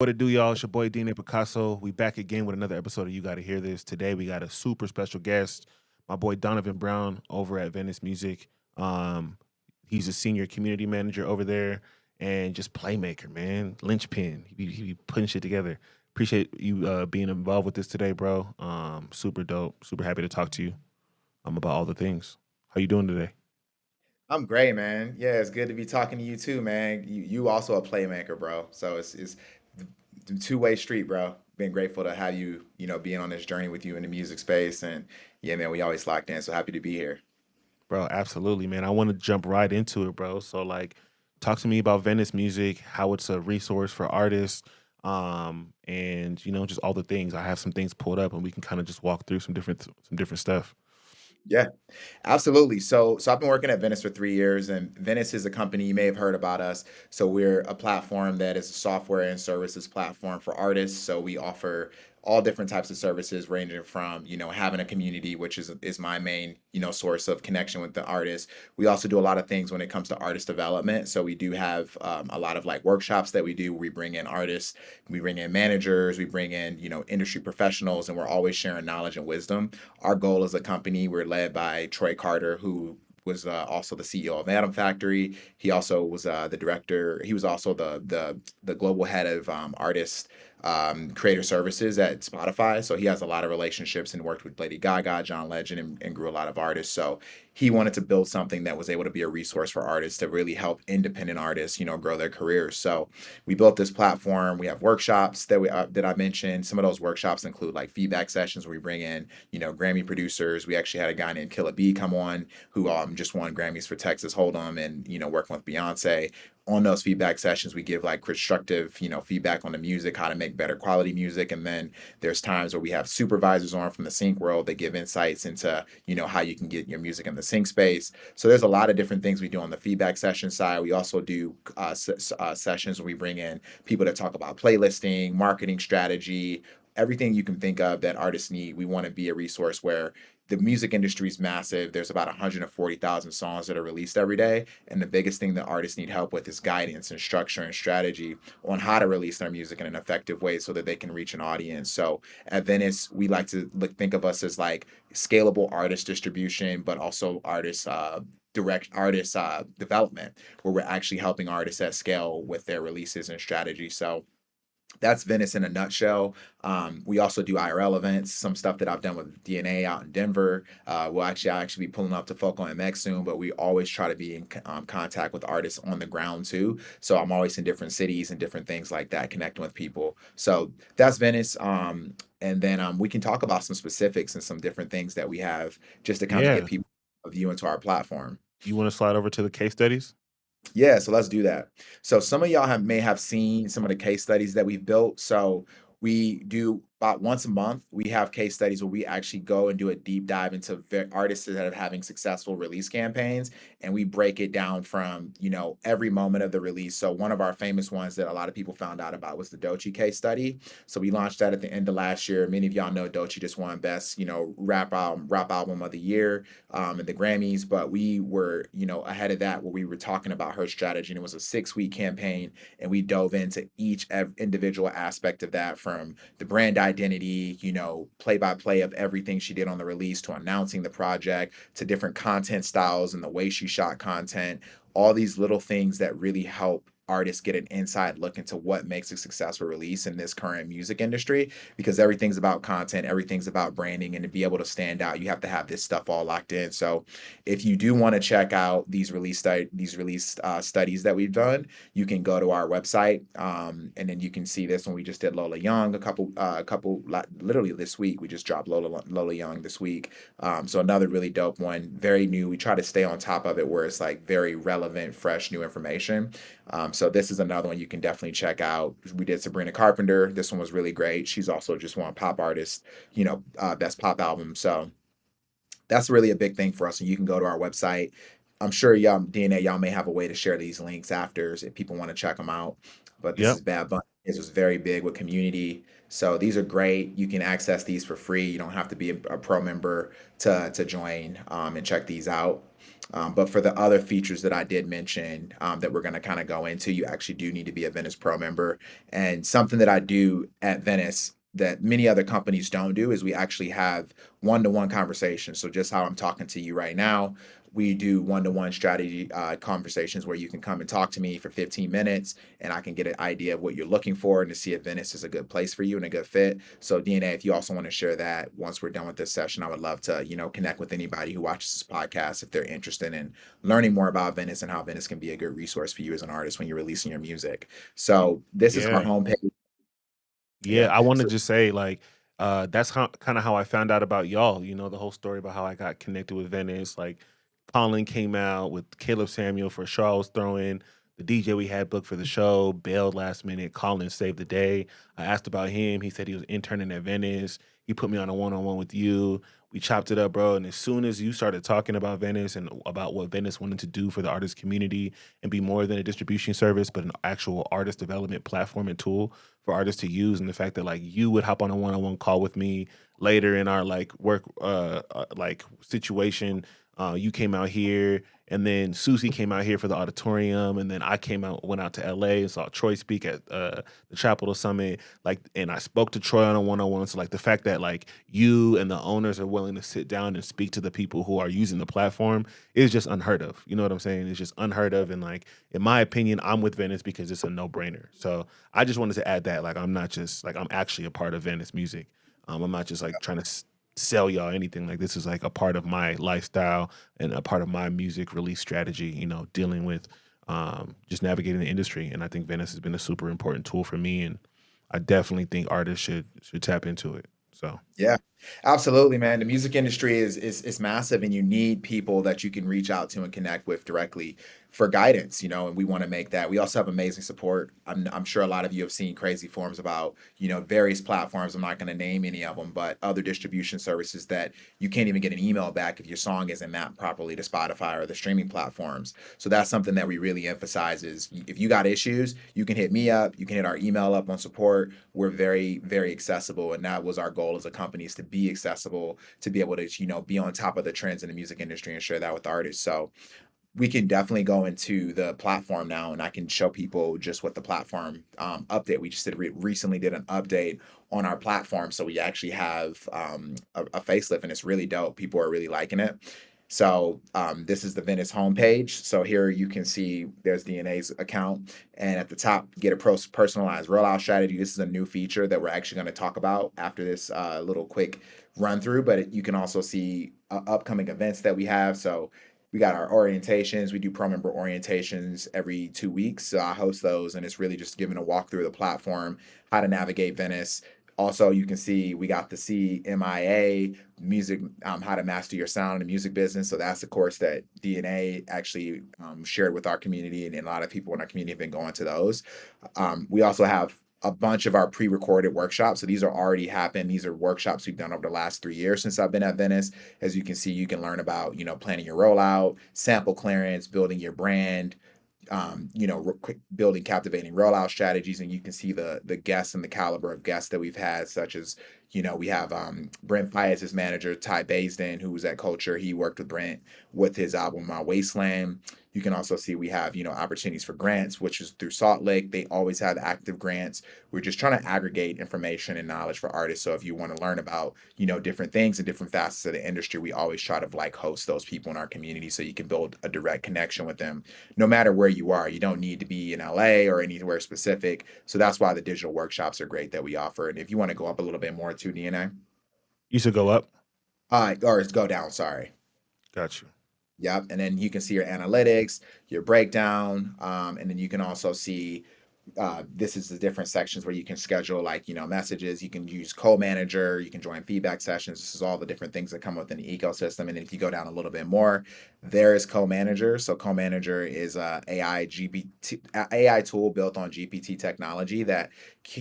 What it do, y'all? It's your boy DNA Picasso. We back again with another episode of You Gotta Hear This. Today we got a super special guest, my boy Donovan Brown over at Venice Music. Um, he's a senior community manager over there and just playmaker, man. Linchpin. He be putting shit together. Appreciate you being involved with this today, bro. Super dope. Super happy to talk to you about all the things. How you doing today? I'm great, man. Yeah, it's good to be talking to you too, man. You also a playmaker, bro. So it's the two-way street, bro. Been grateful to have you, being on this journey with you in the music space. And yeah, man, we always locked in. So happy to be here. Bro, absolutely, man. I want to jump right into it, bro. So like talk to me about Venice Music, how it's a resource for artists, and just all the things. I have some things pulled up and we can kind of just walk through some different stuff. Yeah. Absolutely. So I've been working at Venice for 3 years, and Venice is a company you may have heard about us. So we're a platform that is a software and services platform for artists. So we offer all different types of services, ranging from having a community, which is my main source of connection with the artists. We also do a lot of things when it comes to artist development. So we do have a lot of like workshops that we do. We bring in artists, we bring in managers, we bring in industry professionals, and we're always sharing knowledge and wisdom. Our goal as a company, we're led by Troy Carter, who was also the CEO of Atom Factory. He also was the director. He was also the global head of artist creator services at Spotify. So he has a lot of relationships and worked with Lady Gaga, John Legend, and grew a lot of artists. So he wanted to build something that was able to be a resource for artists to really help independent artists, grow their careers. So we built this platform. We have workshops that I mentioned. Some of those workshops include like feedback sessions where we bring in, Grammy producers. We actually had a guy named Killa B come on who just won Grammys for Texas Hold'em and working with Beyonce. On those feedback sessions, we give like constructive, feedback on the music, how to make better quality music. And then there's times where we have supervisors on from the sync world that give insights into, how you can get your music in the sync space. So there's a lot of different things we do on the feedback session side. We also do sessions where we bring in people that talk about playlisting, marketing strategy, everything you can think of that artists need. We want to be a resource where the music industry is massive. There's about 140,000 songs that are released every day. And the biggest thing that artists need help with is guidance and structure and strategy on how to release their music in an effective way so that they can reach an audience. So at Venice, we like to think of us as like scalable artist distribution, but also direct artist development, where we're actually helping artists at scale with their releases and strategy. So that's Venice in a nutshell. We also do IRL events, some stuff that I've done with DNA out in Denver. I'll actually be pulling up to Focal MX soon, but we always try to be in contact with artists on the ground too. So I'm always in different cities and different things like that, connecting with people. So that's Venice. And then we can talk about some specifics and some different things that we have just to kind of get Yeah. people a view into our platform. You want to slide over to the case studies? Yeah, so let's do that. So some of y'all may have seen some of the case studies that we've built. So we do about once a month. We have case studies where we actually go and do a deep dive into artists that are having successful release campaigns, and we break it down from every moment of the release. So one of our famous ones that a lot of people found out about was the Doechii case study. So we launched that at the end of last year. Many of y'all know Doechii just won best rap album of the year at the Grammys, but we were, ahead of that where we were talking about her strategy. And it was a 6-week campaign, and we dove into each individual aspect of that from the brand identity, play by play of everything she did on the release to announcing the project to different content styles and the way she shot content, all these little things that really help artists get an inside look into what makes a successful release in this current music industry, because everything's about content, everything's about branding, and to be able to stand out you have to have this stuff all locked in. So if you do want to check out these release studies that we've done, you can go to our website, and then you can see this one. We just did Lola Young literally this week. We just dropped Lola Young this week. So another really dope one, very new. We try to stay on top of it where it's like very relevant, fresh, new information. So this is another one you can definitely check out. We did Sabrina Carpenter. This one was really great. She's also just won pop artist, best pop album. So that's really a big thing for us. And you can go to our website. I'm sure y'all, DNA, y'all may have a way to share these links after if people want to check them out. But this Yep. is Bad Bunny. This was very big with community. So these are great. You can access these for free. You don't have to be a pro member to join and check these out. But for the other features that I did mention that we're going to kind of go into, you actually do need to be a Venice Pro member. And something that I do at Venice that many other companies don't do is we actually have one-to-one conversations. So just how I'm talking to you right now, we do one-to-one strategy conversations where you can come and talk to me for 15 minutes and I can get an idea of what you're looking for and to see if Venice is a good place for you and a good fit. So DNA, if you also want to share that once we're done with this session, I would love to, connect with anybody who watches this podcast if they're interested in learning more about Venice and how Venice can be a good resource for you as an artist when you're releasing your music. So this is our Yeah. homepage. Yeah, Yeah. I wanna So just say, like, that's how kinda how I found out about y'all, the whole story about how I got connected with Venice, like, Colin came out with Caleb Samuel for a show I was throwing, the DJ we had booked for the show bailed last minute, Colin saved the day. I asked about him, he said he was interning at Venice, he put me on a one-on-one with you, we chopped it up, bro, and as soon as you started talking about Venice and about what Venice wanted to do for the artist community and be more than a distribution service, but an actual artist development platform and tool for artists to use, and the fact that like you would hop on a one-on-one call with me later in our like work like situation. You came out here, and then Susie came out here for the auditorium, and then I went out to LA and saw Troy speak at the Chapel Summit, like, and I spoke to Troy on a one-on-one. So like the fact that like you and the owners are willing to sit down and speak to the people who are using the platform is just unheard of. You know what I'm saying? It's just unheard of, and like in my opinion, I'm with Venice because it's a no-brainer. So I just wanted to add that, like, I'm not just like I'm actually a part of Venice music. I'm not just like trying to sell y'all anything. Like this is like a part of my lifestyle and a part of my music release strategy. Dealing with just navigating the industry. And I think Venice has been a super important tool for me, and I definitely think artists should tap into it. So yeah, absolutely, man. The music industry is massive, and you need people that you can reach out to and connect with directly for guidance. And we want to make that. We also have amazing support. I'm sure a lot of you have seen crazy forums about various platforms. I'm not going to name any of them, but other distribution services that you can't even get an email back if your song isn't mapped properly to Spotify or the streaming platforms. So that's something that we really emphasize is if you got issues, you can hit me up. You can hit our email up on support. We're very, very accessible, and that was our goal as a company is to be accessible, to be able to be on top of the trends in the music industry and share that with artists. So we can definitely go into the platform now, and I can show people just what the platform update. We just recently did an update on our platform, so we actually have a facelift, and it's really dope. People are really liking it. So this is the Venice homepage. So here you can see there's DNA's account, and at the top, get a personalized rollout strategy. This is a new feature that we're actually going to talk about after this little quick run through. But you can also see upcoming events that we have. So we got our orientations. We do pro member orientations every 2 weeks. So I host those, and it's really just giving a walkthrough of the platform, how to navigate Venice. Also, you can see we got the CMIA music, how to master your sound in the music business. So that's the course that DNA actually shared with our community, and a lot of people in our community have been going to those. We also have a bunch of our pre-recorded workshops. So these are already happened. These are workshops we've done over the last 3 years since I've been at Venice. As you can see, you can learn about, planning your rollout, sample clearance, building your brand, building captivating rollout strategies, and you can see the guests and the caliber of guests that we've had, such as we have Brent Fias' manager Ty Baisden, who was at Culture. He worked with Brent with his album My Wasteland. You can also see we have opportunities for grants, which is through Salt Lake. They always have active grants. We're just trying to aggregate information and knowledge for artists. So if you want to learn about different things and different facets of the industry, we always try to like host those people in our community so you can build a direct connection with them no matter where you are. You don't need to be in LA or anywhere specific. So that's why the digital workshops are great that we offer. And if you want to go up a little bit more to DNA, you should go up. or go down, sorry. Got you. Yep. And then you can see your analytics, your breakdown. And then you can also see this is the different sections where you can schedule like messages. You can use co-manager, you can join feedback sessions. This is all the different things that come within the ecosystem. And then if you go down a little bit more, there is co-manager. So co-manager is a AI tool built on GPT technology that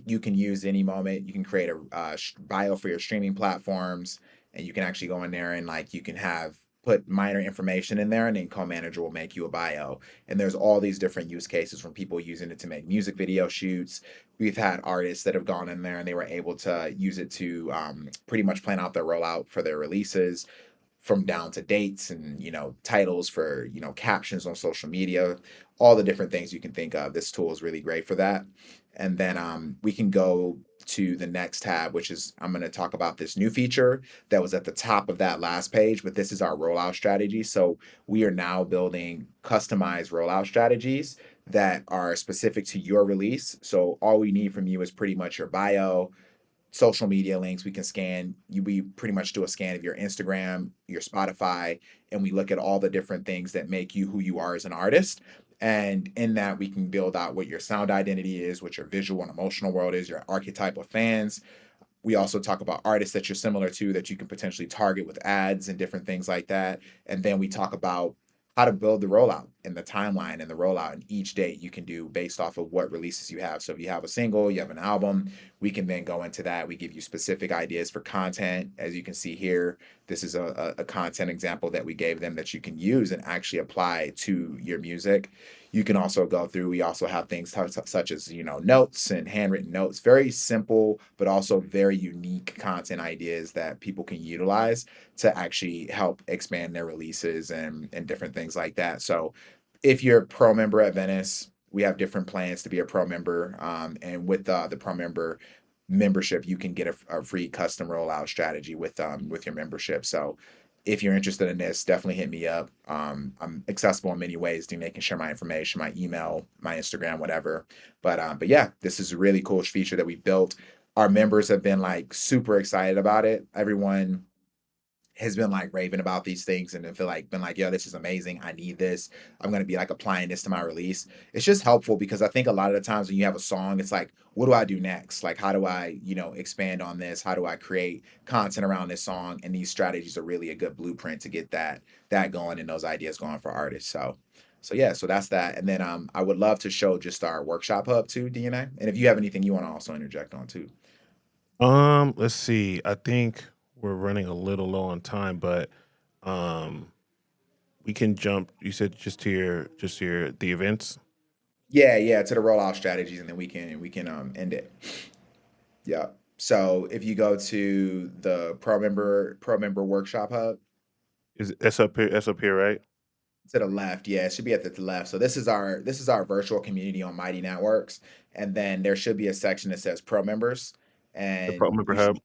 you can use any moment. You can create a bio for your streaming platforms, and you can actually go in there and like you can have put minor information in there, and then co-manager will make you a bio. And there's all these different use cases from people using it to make music video shoots. We've had artists that have gone in there and they were able to use it to pretty much plan out their rollout for their releases, from down to dates and titles for captions on social media, all the different things you can think of. This tool is really great for that. And then we can go to the next tab, which is, I'm going to talk about this new feature that was at the top of that last page, but this is our rollout strategy. So we are now building customized rollout strategies that are specific to your release. So all we need from you is pretty much your bio, social media links. We can scan you. We pretty much do a scan of your Instagram, your Spotify, and we look at all the different things that make you who you are as an artist. And in that, we can build out what your sound identity is, what your visual and emotional world is, your archetype of fans. We also talk about artists that you're similar to that you can potentially target with ads and different things like that. And then we talk about how to build the rollout and the timeline and the rollout, and each date you can do based off of what releases you have. So if you have a single, you have an album, we can then go into that. We give you specific ideas for content. As you can see here, this is a content example that we gave them that you can use and actually apply to your music. You can also go through, we also have things such as, notes and handwritten notes, very simple, but also very unique content ideas that people can utilize to actually help expand their releases and different things like that. So if you're a pro member at Venice, we have different plans to be a pro member. And with the pro membership, you can get a free custom rollout strategy with your membership. So if you're interested in this, definitely hit me up. I'm accessible in many ways. They can share my information, my email, my Instagram, whatever. But yeah, this is a really cool feature that we built. Our members have been like super excited about it. Everyone has been like raving about these things and then feel like been like, yo, this is amazing. I need this. I'm gonna be like applying this to my release. It's just helpful because I think a lot of the times when you have a song, it's like, what do I do next? Like, how do I, expand on this? How do I create content around this song? And these strategies are really a good blueprint to get that going and those ideas going for artists. So yeah, so that's that. And then I would love to show just our workshop hub too, DNA. And if you have anything you want to also interject on too. Let's see. I think we're running a little low on time, but um, we can jump. You said just to your the events. Yeah, yeah, to the rollout strategies, and then we can end it. Yeah. So if you go to the pro member workshop hub Is that's up here? That's up here, right? to the left, yeah, it should be at the left. So this is our virtual community on Mighty Networks, and then there should be a section that says pro members, The Pro and Member you should, Hub.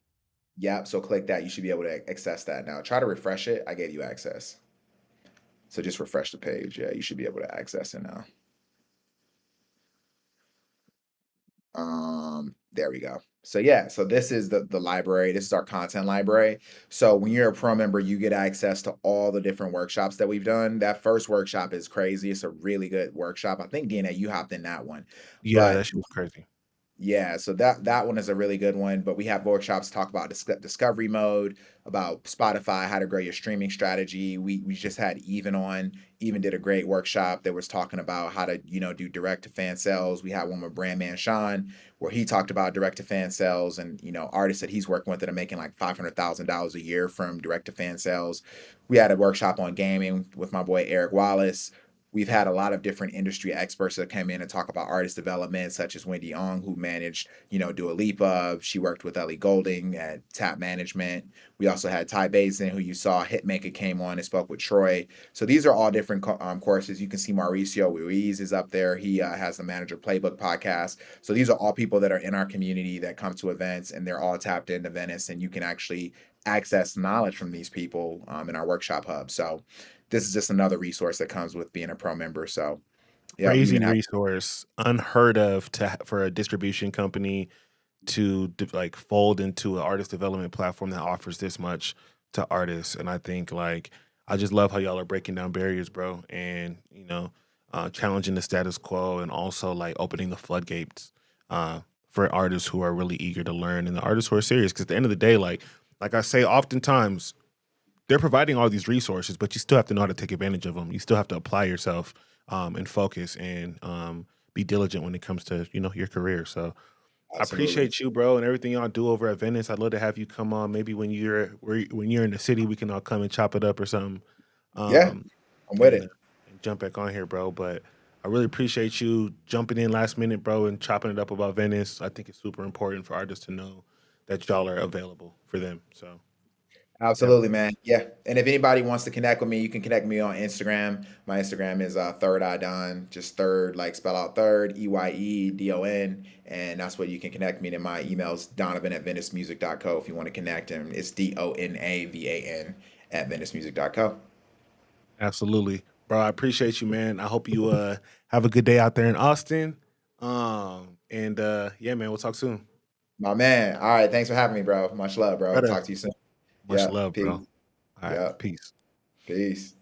yeah. So click that. You should be able to access that now. Try to refresh it. I gave you access. So just refresh the page. Yeah, you should be able to access it now. There we go. So yeah, so this is the library. This is our content library. So when you're a pro member, you get access to all the different workshops that we've done. That first workshop is crazy. It's a really good workshop. I think DNA, you hopped in that one. Yeah, But that shit was crazy. yeah, so that one is a really good one, but we have workshops talk about discovery mode, about Spotify, how to grow your streaming strategy. We just had Even on. Even did a great workshop that was talking about how to, do direct to fan sales. We had one with Brandman Sean where he talked about direct to fan sales and, artists that he's working with that are making like $500,000 a year from direct to fan sales. We had a workshop on gaming with my boy Eric Wallace. We've had a lot of different industry experts that came in and talk about artist development, such as Wendy Ong, who managed, Dua Lipa. She worked with Ellie Goulding at Tap Management. We also had Ty Bazin, who you saw, Hitmaker, came on and spoke with Troy. So these are all different courses. You can see Mauricio Ruiz is up there. He has the Manager Playbook podcast. So these are all people that are in our community that come to events, and they're all tapped into Venice, and you can actually access knowledge from these people in our workshop hub. So this is just another resource that comes with being a pro member. So yeah, we even Crazy have, resource, unheard of for a distribution company to like fold into an artist development platform that offers this much to artists. And I think like I just love how y'all are breaking down barriers, bro, and challenging the status quo, and also like opening the floodgates for artists who are really eager to learn and the artists who are serious. Because at the end of the day, like I say, oftentimes they're providing all these resources, but you still have to know how to take advantage of them. You still have to apply yourself and focus and be diligent when it comes to your career. So I absolutely. appreciate you, bro, and everything y'all do over at Venice. I'd love to have you come on. Maybe when you're in the city, we can all come and chop it up or something. Yeah, um, I'm with and it. jump back on here, bro. But I really appreciate you jumping in last minute, bro, and chopping it up about Venice. I think it's super important for artists to know that y'all are available for them. So yeah, Absolutely, man. Yeah. And if anybody wants to connect with me, you can connect me on Instagram. My Instagram is Third Eye Don, just third, like spell out third, EYEDON. And that's what you can connect me to. My email's Donovan at VeniceMusic.co if you want to connect him. It's DONAVAN at VeniceMusic.co. absolutely, bro. I appreciate you, man. I hope you have a good day out there in Austin. And yeah, man, we'll talk soon. My man. All right. Thanks for having me, bro. Much love, bro. Brother, Talk to you soon. much Yeah. love, bro. Peace. All right, Yeah. peace. Peace.